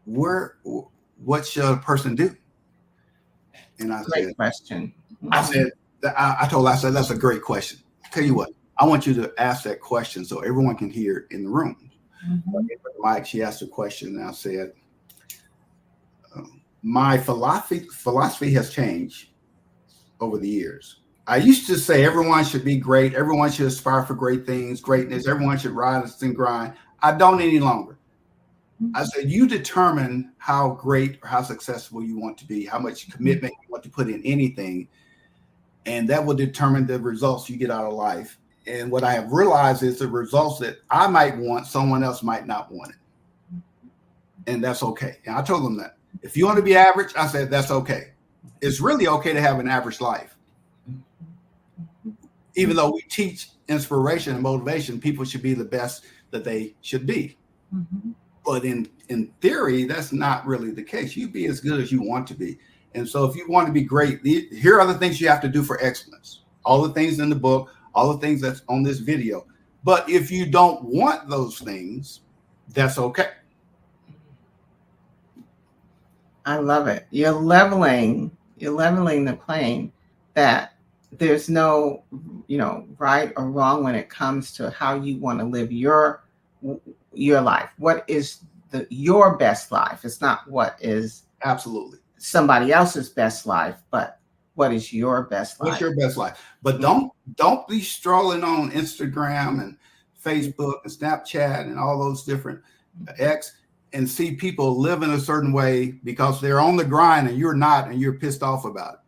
Speaker 2: What should a person do? And I
Speaker 1: Great question.
Speaker 2: I said, I told her, I said, that's a great question. Tell you what, I want you to ask that question so everyone can hear it in the room. Mike, she asked a question, and I said, my philosophy has changed over the years. I used to say everyone should be great, everyone should aspire for great things, greatness, everyone should rise and grind. I don't any longer. I said, you determine how great or how successful you want to be, how much commitment you want to put in anything, and that will determine the results you get out of life. And what I have realized is the results that I might want, someone else might not want it. And that's okay. And I told them that. If you want to be average, I said, that's okay. It's really okay to have an average life. Even though we teach inspiration and motivation, people should be the best that they should be. But in theory, that's not really the case. You be as good as you want to be. And so if you want to be great, here are the things you have to do for excellence. All the things in the book, all the things that's on this video. But if you don't want those things, that's okay.
Speaker 1: I love it. You're leveling the plane that there's no, right or wrong when it comes to how you want to live your life. What is your best life? It's not what is
Speaker 2: absolutely
Speaker 1: somebody else's best life, but what is your best life?
Speaker 2: What's your best life? But don't be strolling on Instagram and Facebook and Snapchat and all those different X and see people live in a certain way because they're on the grind and you're not, and you're pissed off about it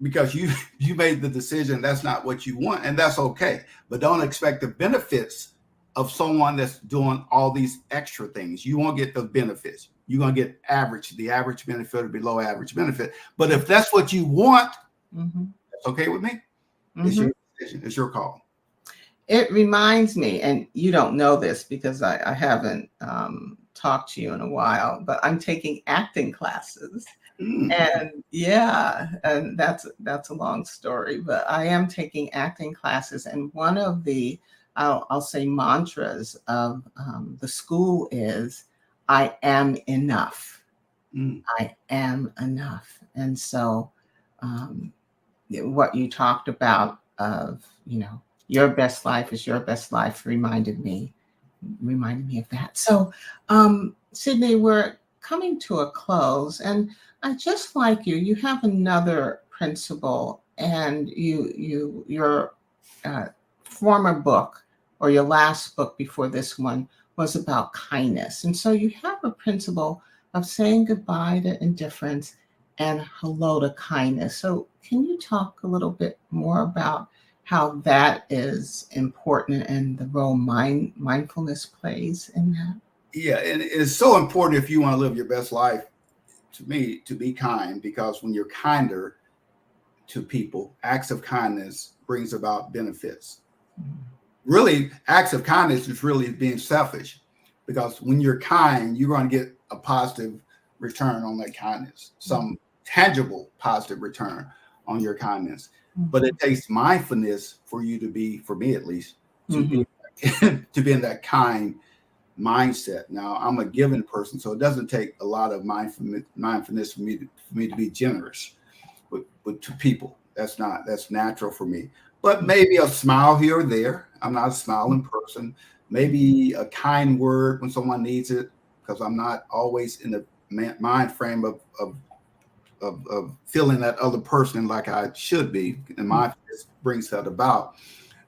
Speaker 2: because you made the decision that's not what you want, and that's okay. But don't expect the benefits of someone that's doing all these extra things. You won't get the benefits. You're going to get the average benefit or below average benefit. But if that's what you want, that's okay with me. It's your decision. It's your call.
Speaker 1: It reminds me, and you don't know this because I haven't talked to you in a while, but I'm taking acting classes. And and that's a long story, but I am taking acting classes. And one of the, I'll say mantras of the school is, I am enough. I am enough. And so what you talked about of, your best life is your best life reminded me of that. So Sidney, we're coming to a close, and I just like you have another principle, and your former book, or your last book before this one, was about kindness. And so you have a principle of saying goodbye to indifference and hello to kindness. So can you talk a little bit more about how that is important and the role mindfulness plays in that?
Speaker 2: Yeah, and it's so important if you want to live your best life, to me, to be kind, because when you're kinder to people, acts of kindness brings about benefits. Really, acts of kindness is really being selfish, because when you're kind, you're going to get a positive return on that kindness, some tangible positive return on your kindness. But it takes mindfulness for you to be, for me at least, to be in that kind mindset. Now, I'm a giving person, so it doesn't take a lot of mindfulness for me to be generous with to people. That's natural for me. But maybe a smile here or there. I'm not a smiling person. Maybe a kind word when someone needs it, because I'm not always in the mind frame of feeling that other person like I should be, and mindfulness brings that about.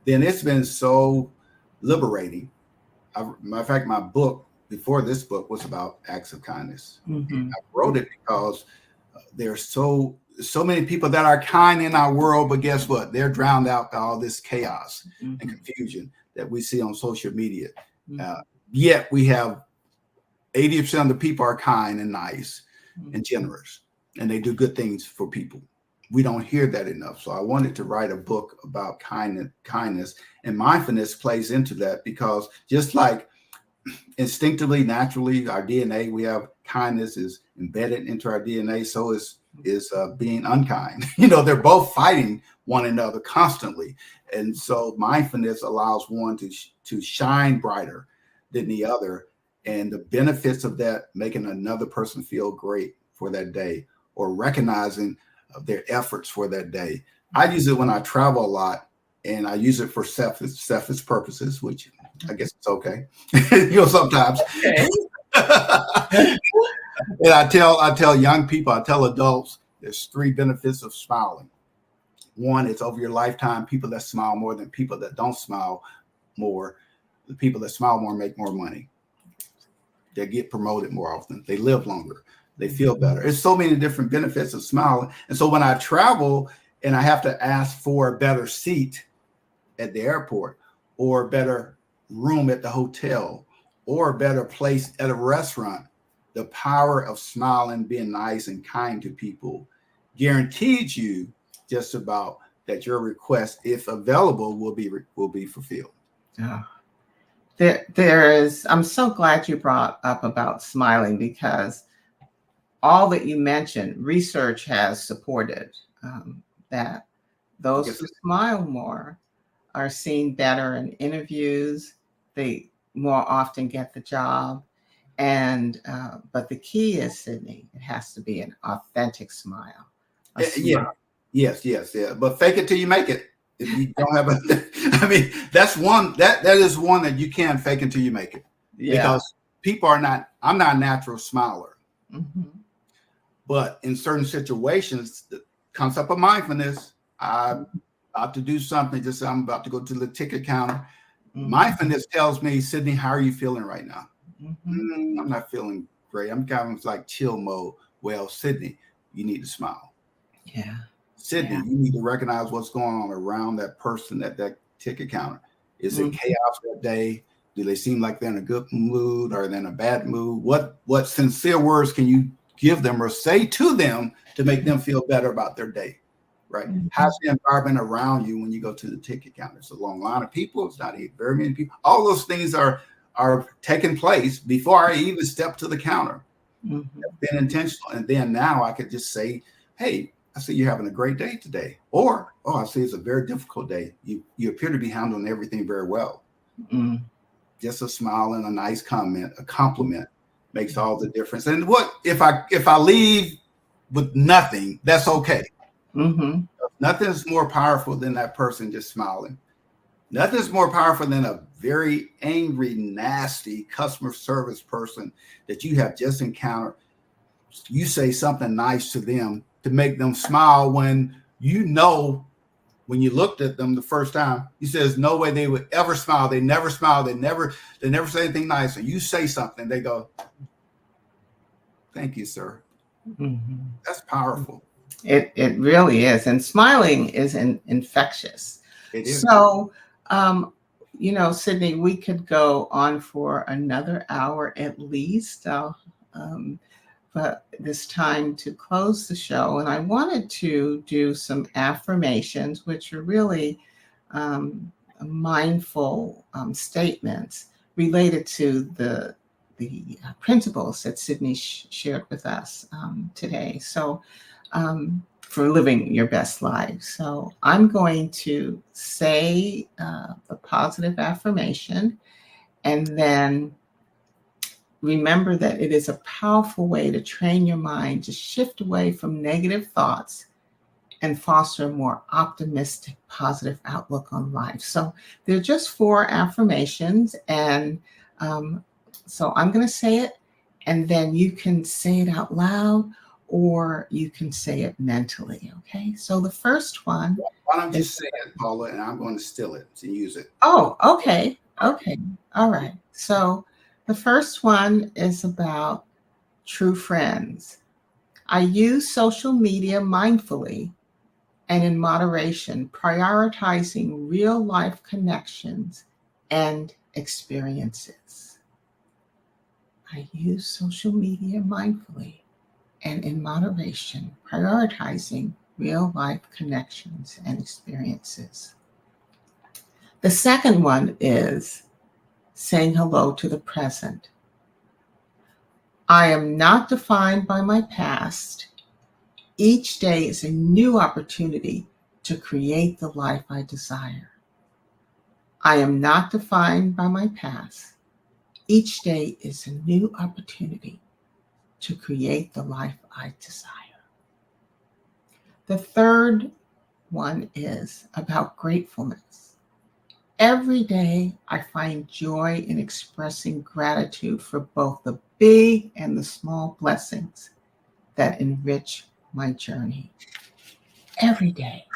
Speaker 2: Then it's been so liberating. Matter of fact, my book before this book was about acts of kindness. I wrote it because there's so many people that are kind in our world, but guess what? They're drowned out by all this chaos and confusion that we see on social media. Yet we have 80% of the people are kind and nice and generous, and they do good things for people. we don't hear that enough. So I wanted to write a book about kindness, and mindfulness plays into that, because just like instinctively, naturally, our DNA, we have kindness is embedded into our DNA. So is being unkind. They're both fighting one another constantly. And so mindfulness allows one to shine brighter than the other. And the benefits of that, making another person feel great for that day, or recognizing their efforts for that day. I use it when I travel a lot, and I use it for selfish purposes, which I guess it's okay. Sometimes.
Speaker 1: Okay.
Speaker 2: And I tell young people, I tell adults, there's 3 benefits of smiling. One, it's over your lifetime. People that smile more than people that don't smile more. The people that smile more make more money. They get promoted more often. They live longer. They feel better. There's so many different benefits of smiling. And so when I travel and I have to ask for a better seat at the airport, or a better room at the hotel, or a better place at a restaurant, the power of smiling, being nice and kind to people guarantees you just about that your request, if available, will be fulfilled.
Speaker 1: Oh. I'm so glad you brought up about smiling, because all that you mentioned, research has supported that those who smile more are seen better in interviews. They more often get the job. And but the key is, Sidney, it has to be an authentic smile.
Speaker 2: Yes. But fake it till you make it. If you don't have that's one that is one that you can fake until you make it. Yeah. Because people I'm not a natural smiler. Mm-hmm. But in certain situations, the concept of mindfulness, I'm about to do something, just I'm about to go to the ticket counter. Mm-hmm. Mindfulness tells me, Sidney, how are you feeling right now? Mm-hmm. I'm not feeling great. I'm kind of like chill mode. Well, Sidney, you need to smile.
Speaker 1: Yeah.
Speaker 2: Sidney, you need to recognize what's going on around that person at that ticket counter. Is it chaos that day? Do they seem like they're in a good mood, or they're in a bad mood? What sincere words can you give them or say to them to make them feel better about their day? Right? Mm-hmm. How's the environment around you when you go to the ticket counter? It's a long line of people. It's not very many people. All those things are taking place before I even step to the counter. Mm-hmm. That's been intentional. And then now I could just say, hey, I see you're having a great day today. Or, oh, I see it's a very difficult day. You appear to be handling everything very well. Mm-hmm. Just a smile and a nice comment, a compliment makes all the difference. And what if I leave with nothing, that's okay. Mm-hmm. Nothing's more powerful than that person just smiling. Nothing's more powerful than a very angry, nasty customer service person that you have just encountered. You say something nice to them to make them smile when when you looked at them the first time, you said there's no way they would ever smile. They never smile. They never say anything nice. And you say something, they go, thank you, sir. Mm-hmm. That's powerful.
Speaker 1: It really is. And smiling is infectious. It is. So, Sidney, we could go on for another hour at least. But it's time to close the show. And I wanted to do some affirmations, which are really mindful statements related to the principles that Sidney shared with us today. So for living your best life. So I'm going to say the positive affirmation, and then remember that it is a powerful way to train your mind to shift away from negative thoughts and foster a more optimistic, positive outlook on life. So they're just 4 affirmations. And so I'm going to say it, and then you can say it out loud, or you can say it mentally. Okay. So the first one.
Speaker 2: Why don't you say it, Paula, and I'm going to steal it and use it.
Speaker 1: Oh, okay. Okay. All right. So the first one is about true friends. I use social media mindfully and in moderation, prioritizing real life connections and experiences. I use social media mindfully and in moderation, prioritizing real life connections and experiences. The second one is saying hello to the present. I am not defined by my past. Each day is a new opportunity to create the life I desire. I am not defined by my past. Each day is a new opportunity to create the life I desire. The third one is about gratefulness. Every day I find joy in expressing gratitude for both the big and the small blessings that enrich my journey. Every day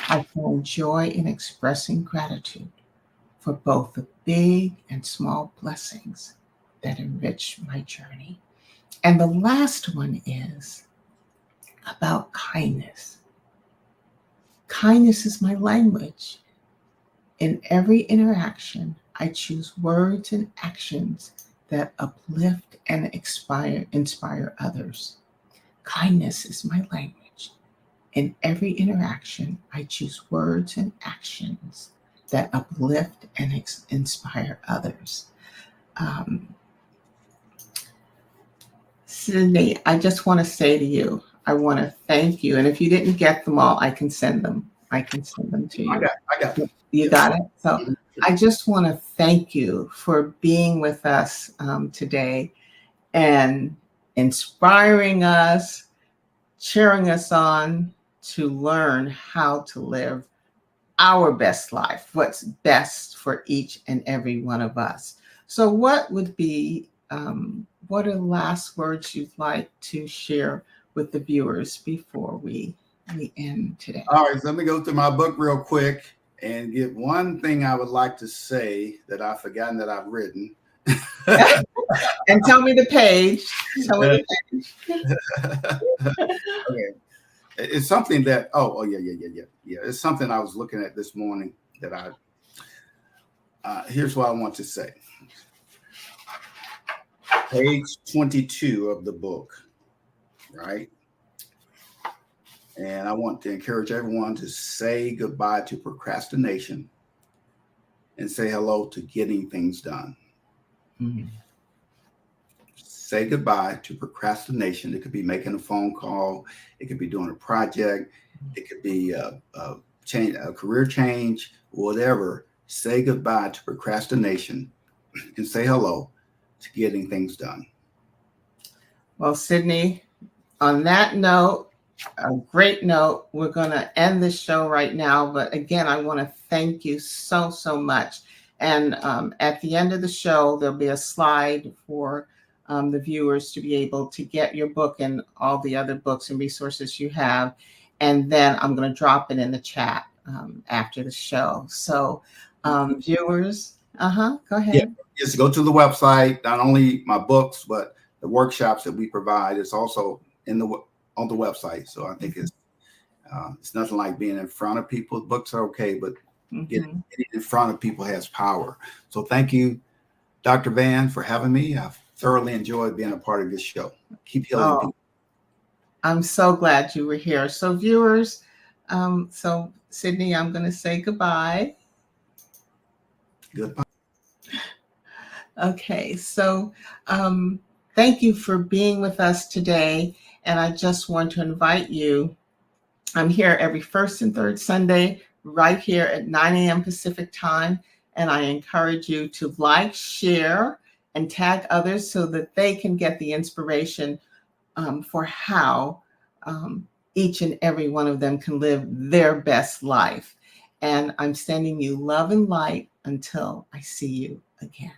Speaker 1: I find joy in expressing gratitude for both the big and small blessings that enrich my journey. And the last one is about kindness. Kindness is my language. In every interaction, I choose words and actions that uplift and inspire others. Kindness is my language. In every interaction, I choose words and actions that uplift and inspire others. Sidney, I just want to say to you, I want to thank you. And if you didn't get them all, I can send them. I can send them to you.
Speaker 2: I got it.
Speaker 1: You got it? So I just want to thank you for being with us today and inspiring us, cheering us on to learn how to live our best life, what's best for each and every one of us. So what would be, what are the last words you'd like to share with the viewers before we end today?
Speaker 2: All right, so let me go through my book real quick and get one thing I would like to say that I've forgotten that I've written.
Speaker 1: And tell me the page. Tell me the page.
Speaker 2: Okay. It's something that, yeah. It's something I was looking at this morning that here's what I want to say. Page 22 of the book, right? And I want to encourage everyone to say goodbye to procrastination and say hello to getting things done.
Speaker 1: Mm-hmm.
Speaker 2: Say goodbye to procrastination. It could be making a phone call. It could be doing a project. It could be a career change, whatever. Say goodbye to procrastination and say hello to getting things done.
Speaker 1: Well, Sidney, on that note, a great note, we're going to end this show right now. But again, I want to thank you so, so much. And at the end of the show, there'll be a slide for the viewers to be able to get your book and all the other books and resources you have. And then I'm going to drop it in the chat after the show. So viewers, go ahead.
Speaker 2: Yeah, just go to the website. Not only my books, but the workshops that we provide. It's also on the website. So I think it's nothing like being in front of people. Books are okay, but getting in front of people has power. So thank you, Dr. Van, for having me. I've thoroughly enjoyed being a part of this show. Keep healing people.
Speaker 1: I'm so glad you were here. So viewers, so Sidney, I'm going to say goodbye.
Speaker 2: Goodbye.
Speaker 1: Okay, so thank you for being with us today. And I just want to invite you. I'm here every first and third Sunday, right here at 9 a.m. Pacific time. And I encourage you to like, share, and tag others so that they can get the inspiration for how each and every one of them can live their best life. And I'm sending you love and light until I see you again.